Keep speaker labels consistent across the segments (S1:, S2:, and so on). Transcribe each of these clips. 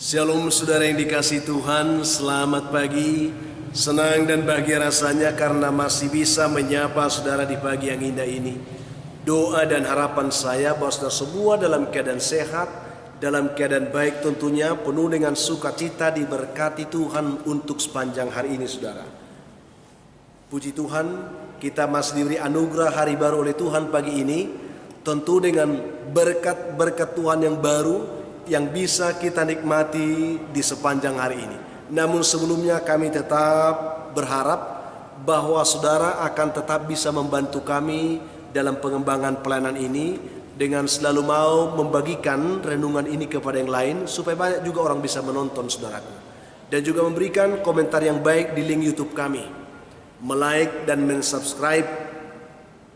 S1: Shalom saudara yang dikasihi Tuhan, selamat pagi. Senang dan bahagia rasanya karena masih bisa menyapa saudara di pagi yang indah ini. Doa dan harapan saya bahwa saudara semua dalam keadaan sehat, dalam keadaan baik tentunya, penuh dengan sukacita, diberkati Tuhan untuk sepanjang hari ini saudara. Puji Tuhan, kita masih diberi anugerah hari baru oleh Tuhan pagi ini, tentu dengan berkat-berkat Tuhan yang baru yang bisa kita nikmati di sepanjang hari ini. Namun sebelumnya kami tetap berharap bahwa saudara akan tetap bisa membantu kami dalam pengembangan pelayanan ini dengan selalu mau membagikan renungan ini kepada yang lain supaya banyak juga orang bisa menonton saudaraku. Dan juga memberikan komentar yang baik di link YouTube kami. Like dan subscribe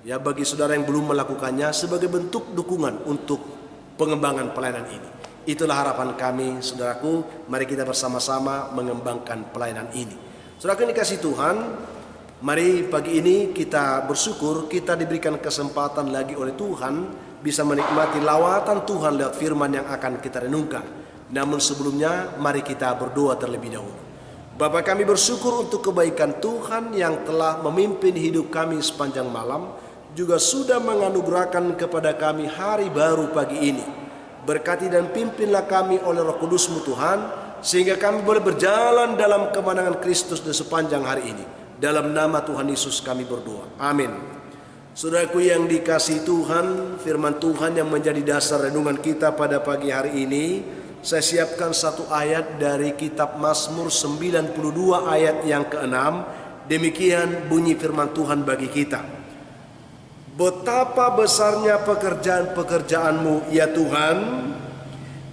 S1: ya bagi saudara yang belum melakukannya sebagai bentuk dukungan untuk pengembangan pelayanan ini. Itulah harapan kami, saudaraku. Mari kita bersama-sama mengembangkan pelayanan ini. Saudaraku yang dikasihi Tuhan, mari pagi ini kita bersyukur kita diberikan kesempatan lagi oleh Tuhan bisa menikmati lawatan Tuhan lewat firman yang akan kita renungkan. Namun sebelumnya mari kita berdoa terlebih dahulu. Bapa, kami bersyukur untuk kebaikan Tuhan yang telah memimpin hidup kami sepanjang malam, juga sudah menganugerahkan kepada kami hari baru pagi ini. Berkati dan pimpinlah kami oleh Roh Kudus-Mu Tuhan, sehingga kami boleh berjalan dalam kemenangan Kristus di sepanjang hari ini. Dalam nama Tuhan Yesus kami berdoa. Amin. Saudaraku yang dikasihi Tuhan, firman Tuhan yang menjadi dasar renungan kita pada pagi hari ini, saya siapkan satu ayat dari kitab Mazmur 92 ayat yang ke-6. Demikian bunyi firman Tuhan bagi kita. Betapa besarnya pekerjaan-pekerjaan-Mu ya Tuhan,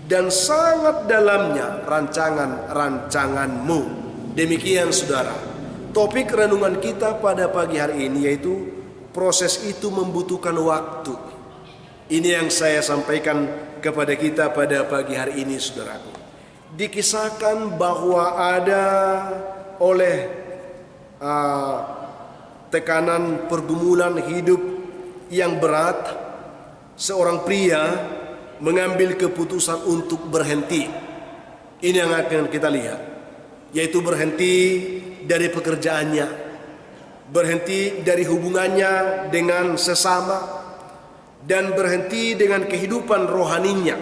S1: dan sangat dalamnya rancangan-rancangan-Mu. Demikian saudara, topik renungan kita pada pagi hari ini yaitu proses itu membutuhkan waktu. Ini yang saya sampaikan kepada kita pada pagi hari ini saudaraku. Dikisahkan bahwa ada oleh tekanan pergumulan hidup yang berat, seorang pria mengambil keputusan untuk berhenti. Ini yang akan kita lihat, yaitu berhenti dari pekerjaannya, berhenti dari hubungannya dengan sesama, dan berhenti dengan kehidupan rohaninya.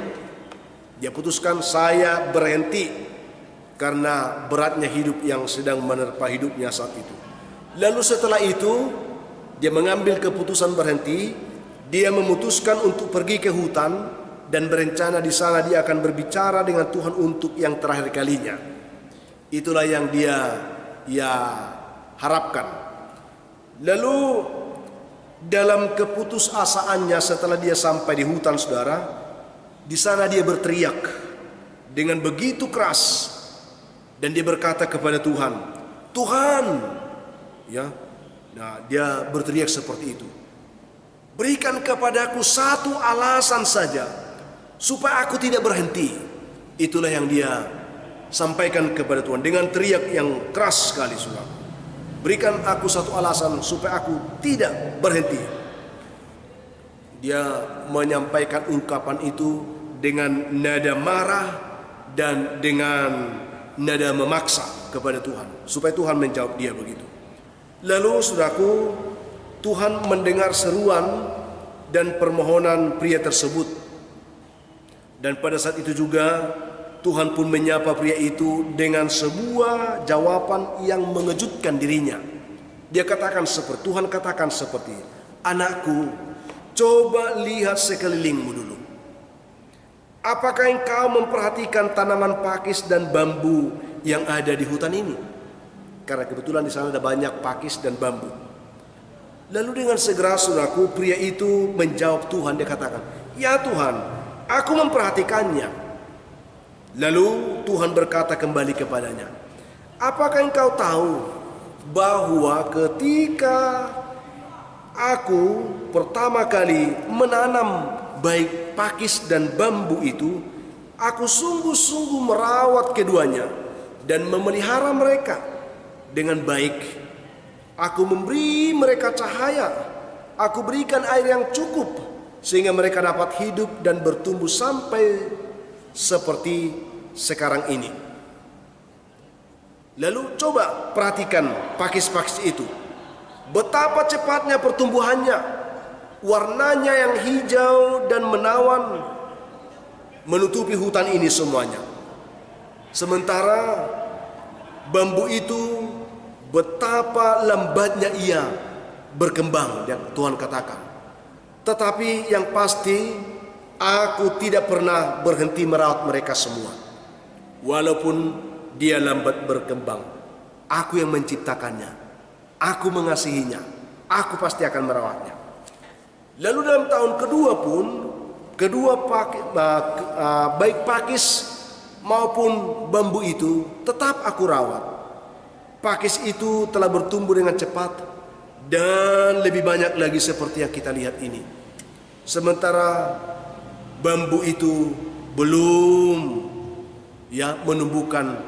S1: Dia putuskan, saya berhenti karena beratnya hidup yang sedang menerpa hidupnya saat itu. Lalu setelah itu dia mengambil keputusan berhenti. Dia memutuskan untuk pergi ke hutan dan berencana di sana dia akan berbicara dengan Tuhan untuk yang terakhir kalinya. Itulah yang dia harapkan. Lalu dalam keputusasaannya setelah dia sampai di hutan saudara, di sana dia berteriak dengan begitu keras dan dia berkata kepada Tuhan, Tuhan, ya. Nah, dia berteriak seperti itu. Berikan kepadaku satu alasan saja supaya aku tidak berhenti. Itulah yang dia sampaikan kepada Tuhan dengan teriak yang keras sekali, saudara. Berikan aku satu alasan supaya aku tidak berhenti. Dia menyampaikan ungkapan itu dengan nada marah dan dengan nada memaksa kepada Tuhan, supaya Tuhan menjawab dia begitu. Lalu saudaraku, Tuhan mendengar seruan dan permohonan pria tersebut. Dan pada saat itu juga Tuhan pun menyapa pria itu dengan sebuah jawaban yang mengejutkan dirinya. Tuhan katakan seperti, anakku, coba lihat sekelilingmu dulu. Apakah engkau memperhatikan tanaman pakis dan bambu yang ada di hutan ini? Karena kebetulan di sana ada banyak pakis dan bambu. Lalu dengan segera saudaraku, pria itu menjawab Tuhan. Dia katakan, ya Tuhan, aku memperhatikannya. Lalu Tuhan berkata kembali kepadanya, apakah engkau tahu bahwa ketika aku pertama kali menanam baik pakis dan bambu itu, aku sungguh-sungguh merawat keduanya dan memelihara mereka dengan baik. Aku memberi mereka cahaya, aku berikan air yang cukup sehingga mereka dapat hidup dan bertumbuh sampai seperti sekarang ini. Lalu coba perhatikan pakis-pakis itu. Betapa cepatnya pertumbuhannya, warnanya yang hijau dan menawan menutupi hutan ini semuanya. Sementara bambu itu betapa lambatnya ia berkembang, yang Tuhan katakan. Tetapi yang pasti, aku tidak pernah berhenti merawat mereka semua. Walaupun dia lambat berkembang, aku yang menciptakannya, aku mengasihinya, aku pasti akan merawatnya. Lalu dalam tahun kedua pun, baik pakis maupun bambu itu tetap aku rawat. Pakis itu telah bertumbuh dengan cepat dan lebih banyak lagi seperti yang kita lihat ini. Sementara bambu itu belum menumbuhkan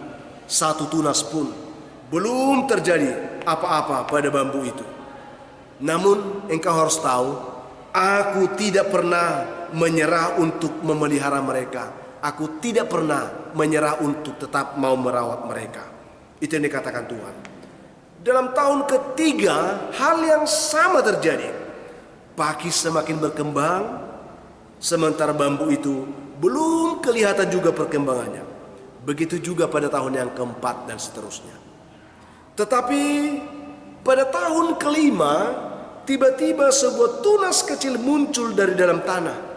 S1: satu tunas pun, belum terjadi apa-apa pada bambu itu. Namun engkau harus tahu, aku tidak pernah menyerah untuk memelihara mereka. Aku tidak pernah menyerah untuk tetap mau merawat mereka. Itu yang dikatakan Tuhan. Dalam tahun ketiga, hal yang sama terjadi. Pakis semakin berkembang, sementara bambu itu belum kelihatan juga perkembangannya. Begitu juga pada tahun yang keempat dan seterusnya. Tetapi pada tahun kelima, tiba-tiba sebuah tunas kecil muncul dari dalam tanah.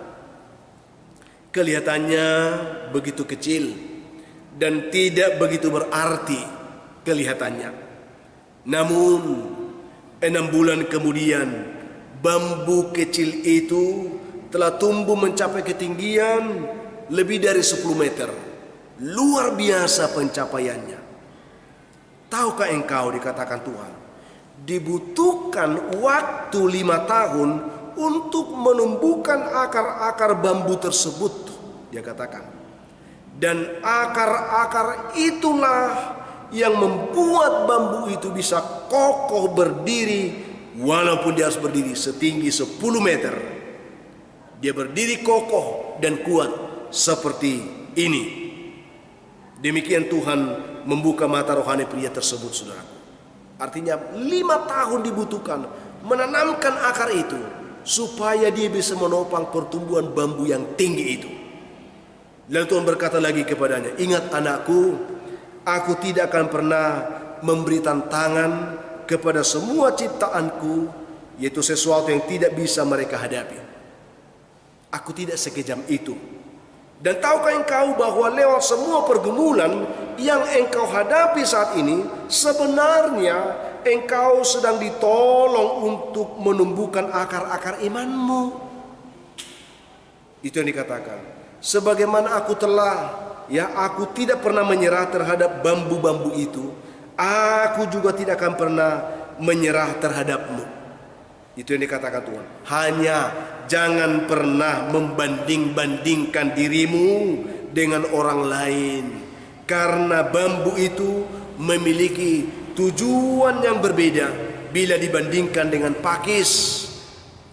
S1: Kelihatannya begitu kecil dan tidak begitu berarti kelihatannya. Namun 6 bulan kemudian, bambu kecil itu telah tumbuh mencapai ketinggian lebih dari 10 meter. Luar biasa pencapaiannya. Tahukah engkau, dikatakan Tuhan, dibutuhkan waktu 5 tahun untuk menumbuhkan akar-akar bambu tersebut, dia katakan. Dan akar-akar itulah yang membuat bambu itu bisa kokoh berdiri, walaupun dia harus berdiri setinggi 10 meter. Dia berdiri kokoh dan kuat seperti ini. Demikian Tuhan membuka mata rohani pria tersebut, saudaraku. Artinya 5 tahun dibutuhkan menanamkan akar itu, supaya dia bisa menopang pertumbuhan bambu yang tinggi itu. Lalu Tuhan berkata lagi kepadanya, ingat anakku, aku tidak akan pernah memberi tantangan kepada semua ciptaanku, yaitu sesuatu yang tidak bisa mereka hadapi. Aku tidak sekejam itu. Dan tahukah engkau bahwa lewat semua pergumulan yang engkau hadapi saat ini, sebenarnya engkau sedang ditolong untuk menumbuhkan akar-akar imanmu. Itu yang dikatakan. Sebagaimana aku aku tidak pernah menyerah terhadap bambu-bambu itu, aku juga tidak akan pernah menyerah terhadapmu. Itu yang dikatakan Tuhan. Hanya jangan pernah membanding-bandingkan dirimu dengan orang lain, karena bambu itu memiliki tujuan yang berbeda bila dibandingkan dengan pakis.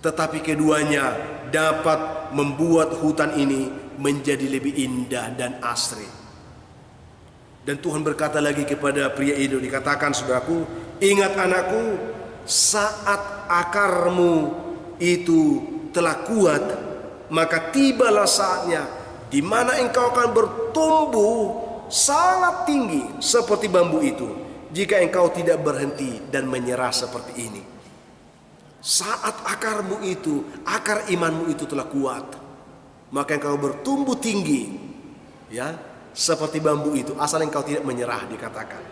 S1: Tetapi keduanya dapat membuat hutan ini menjadi lebih indah dan asri. Dan Tuhan berkata lagi kepada pria itu, dikatakan, saudaraku, ingat anakku, saat akarmu itu telah kuat, maka tibalah saatnya di mana engkau akan bertumbuh sangat tinggi seperti bambu itu, jika engkau tidak berhenti dan menyerah seperti ini. Saat akarmu itu, akar imanmu itu telah kuat, maka engkau bertumbuh tinggi, seperti bambu itu, asal engkau tidak menyerah, dikatakan.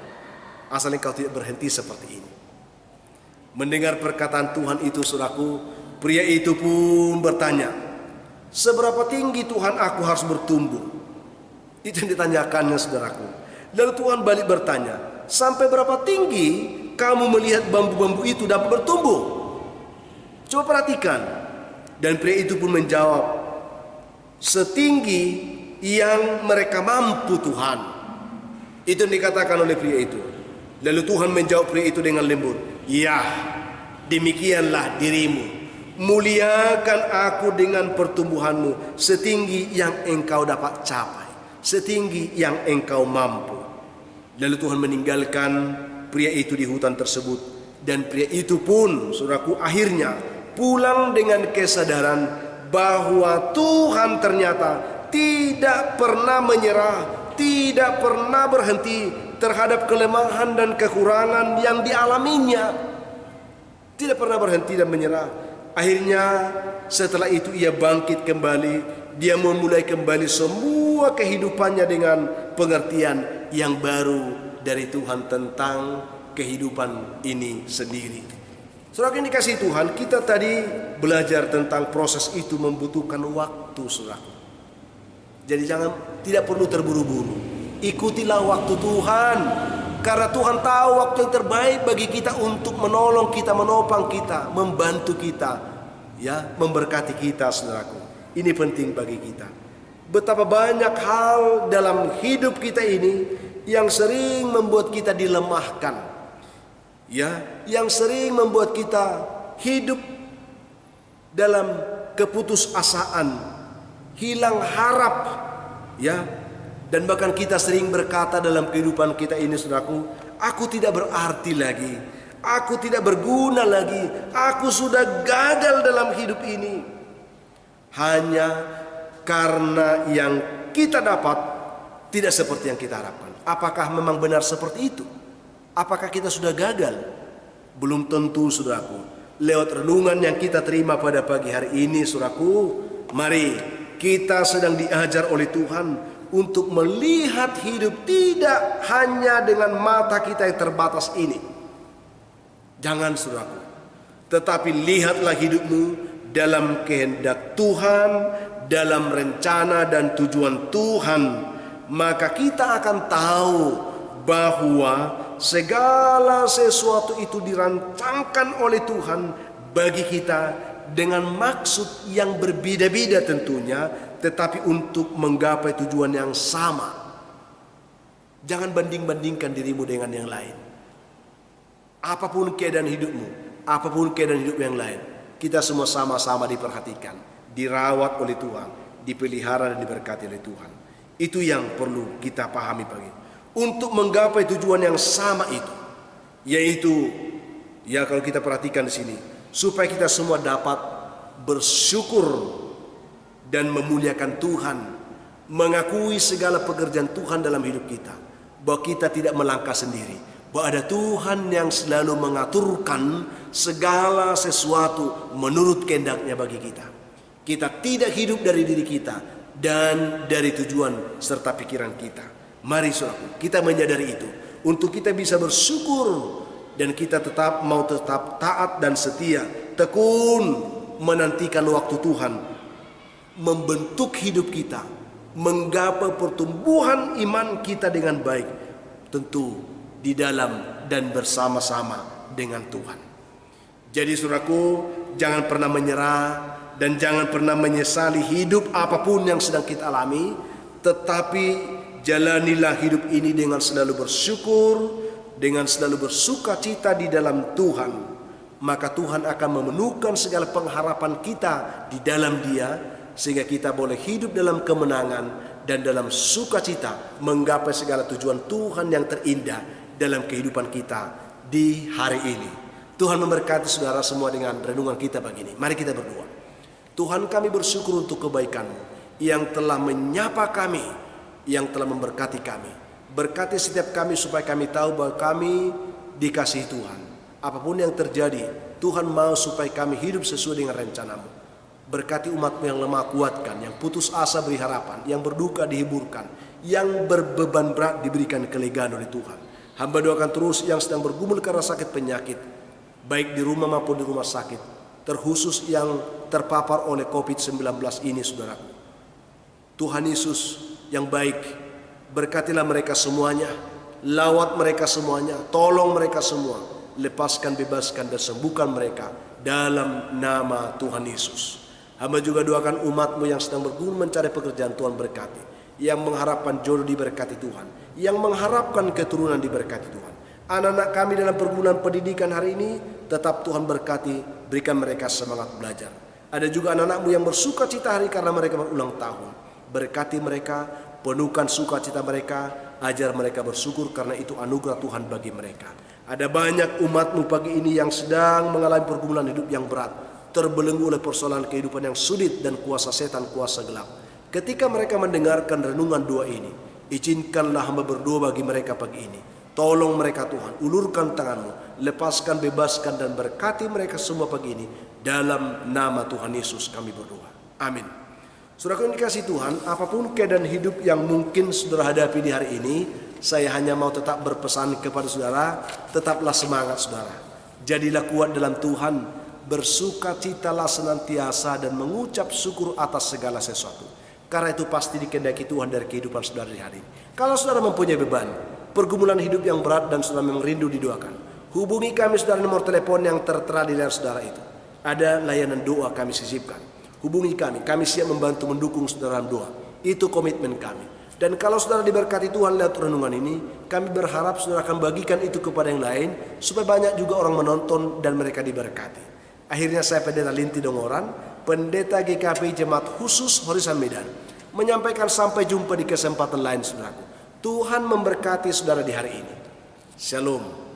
S1: Asal engkau tidak berhenti seperti ini. Mendengar perkataan Tuhan itu, saudaraku, pria itu pun bertanya, seberapa tinggi Tuhan aku harus bertumbuh? Itu yang ditanyakannya, saudaraku. Lalu Tuhan balik bertanya, sampai berapa tinggi kamu melihat bambu-bambu itu dapat bertumbuh? Coba perhatikan. Dan pria itu pun menjawab, setinggi yang mereka mampu, Tuhan. Itu yang dikatakan oleh pria itu. Lalu Tuhan menjawab pria itu dengan lembut, ya, demikianlah dirimu. Muliakan aku dengan pertumbuhanmu setinggi yang engkau dapat capai. setinggi yang engkau mampu. Lalu Tuhan meninggalkan pria itu di hutan tersebut, dan pria itu pun, saudaraku, akhirnya pulang dengan kesadaran bahwa Tuhan ternyata tidak pernah menyerah, tidak pernah berhenti terhadap kelemahan dan kekurangan yang dialaminya. Tidak pernah berhenti dan menyerah. Akhirnya setelah itu ia bangkit kembali. Dia memulai kembali semua kehidupannya dengan pengertian yang baru dari Tuhan tentang kehidupan ini sendiri. Saudara yang dikasihi Tuhan, kita tadi belajar tentang proses itu membutuhkan waktu, saudara. Jadi tidak perlu terburu-buru. Ikutilah waktu Tuhan, karena Tuhan tahu waktu yang terbaik bagi kita untuk menolong kita, menopang kita, membantu kita, ya, memberkati kita, saudaraku. Ini penting bagi kita. Betapa banyak hal dalam hidup kita ini yang sering membuat kita dilemahkan, ya, yang sering membuat kita hidup dalam keputusasaan, hilang harap, ya, dan bahkan kita sering berkata dalam kehidupan kita ini, saudaraku, aku tidak berarti lagi, aku tidak berguna lagi, aku sudah gagal dalam hidup ini. Hanya karena yang kita dapat tidak seperti yang kita harapkan. Apakah memang benar seperti itu? Apakah kita sudah gagal? Belum tentu, saudaraku. Lewat renungan yang kita terima pada pagi hari ini, saudaraku, mari kita sedang diajar oleh Tuhan untuk melihat hidup tidak hanya dengan mata kita yang terbatas ini. Jangan, saudaraku, tetapi lihatlah hidupmu dalam kehendak Tuhan, dalam rencana dan tujuan Tuhan. Maka kita akan tahu bahwa segala sesuatu itu dirancangkan oleh Tuhan bagi kita dengan maksud yang berbeda-beda tentunya, tetapi untuk menggapai tujuan yang sama. Jangan banding-bandingkan dirimu dengan yang lain. Apapun keadaan hidupmu, apapun keadaan hidup yang lain, kita semua sama-sama diperhatikan, dirawat oleh Tuhan, dipelihara dan diberkati oleh Tuhan. Itu yang perlu kita pahami pagi. Untuk menggapai tujuan yang sama itu, yaitu, ya, kalau kita perhatikan di sini, supaya kita semua dapat bersyukur dan memuliakan Tuhan, mengakui segala pekerjaan Tuhan dalam hidup kita, bahwa kita tidak melangkah sendiri, bahwa ada Tuhan yang selalu mengaturkan segala sesuatu menurut kehendaknya bagi kita. Kita tidak hidup dari diri kita dan dari tujuan serta pikiran kita. Mari, saudaraku, kita menyadari itu untuk kita bisa bersyukur, dan kita tetap taat dan setia, tekun menantikan waktu Tuhan membentuk hidup kita, menggapai pertumbuhan iman kita dengan baik, tentu di dalam dan bersama-sama dengan Tuhan. Jadi, saudaraku, jangan pernah menyerah dan jangan pernah menyesali hidup apapun yang sedang kita alami, tetapi jalanilah hidup ini dengan selalu bersyukur, dengan selalu bersuka cita di dalam Tuhan. Maka Tuhan akan memenuhkan segala pengharapan kita di dalam Dia, sehingga kita boleh hidup dalam kemenangan dan dalam sukacita menggapai segala tujuan Tuhan yang terindah dalam kehidupan kita di hari ini. Tuhan memberkati saudara semua dengan renungan kita pagi ini. Mari kita berdoa. Tuhan, kami bersyukur untuk kebaikan-Mu yang telah menyapa kami, yang telah memberkati kami. Berkati setiap kami supaya kami tahu bahwa kami dikasihi Tuhan. Apapun yang terjadi, Tuhan mau supaya kami hidup sesuai dengan rencana-Mu. Berkati umat-Mu yang lemah kuatkan, yang putus asa beri harapan, yang berduka dihiburkan, yang berbeban berat diberikan kelegaan oleh Tuhan. Hamba doakan terus yang sedang bergumul karena sakit penyakit, baik di rumah maupun di rumah sakit, terkhusus yang terpapar oleh COVID-19 ini, saudaraku. Tuhan Yesus yang baik, berkatilah mereka semuanya, lawat mereka semuanya, tolong mereka semua, lepaskan, bebaskan dan sembuhkan mereka dalam nama Tuhan Yesus. Hamba juga doakan umat-Mu yang sedang bergumul mencari pekerjaan, Tuhan berkati. Yang mengharapkan jodoh diberkati Tuhan, yang mengharapkan keturunan diberkati Tuhan. Anak-anak kami dalam perguruan pendidikan hari ini, tetap Tuhan berkati, berikan mereka semangat belajar. Ada juga anak-anak-Mu yang bersuka cita hari karena mereka berulang tahun. Berkati mereka, penuhkan sukacita mereka, ajar mereka bersyukur karena itu anugerah Tuhan bagi mereka. Ada banyak umat-Mu pagi ini yang sedang mengalami pergumulan hidup yang berat, terbelenggu oleh persoalan kehidupan yang sulit dan kuasa setan, kuasa gelap. Ketika mereka mendengarkan renungan doa ini, izinkanlah hamba berdoa bagi mereka pagi ini. Tolong mereka Tuhan, ulurkan tangan-Mu, lepaskan, bebaskan dan berkati mereka semua pagi ini. Dalam nama Tuhan Yesus kami berdoa. Amin. Saudara yang dikasihi Tuhan, apapun keadaan hidup yang mungkin saudara hadapi di hari ini, saya hanya mau tetap berpesan kepada saudara, tetaplah semangat saudara. Jadilah kuat dalam Tuhan, bersukacitalah senantiasa dan mengucap syukur atas segala sesuatu. Karena itu pasti dikehendaki Tuhan dari kehidupan saudara di hari ini. Kalau saudara mempunyai beban, pergumulan hidup yang berat dan saudara memang rindu didoakan, hubungi kami saudara, nomor telepon yang tertera di layar saudara itu. Ada layanan doa kami sisipkan. Hubungi kami, kami siap membantu mendukung saudara dalam doa. Itu komitmen kami. Dan kalau saudara diberkati Tuhan lewat renungan ini, kami berharap saudara akan bagikan itu kepada yang lain, supaya banyak juga orang menonton dan mereka diberkati. Akhirnya saya Pendeta Linti Dongoran, Pendeta GKP Jemaat Khusus Horisan Medan, menyampaikan sampai jumpa di kesempatan lain saudaraku. Tuhan memberkati saudara di hari ini. Shalom.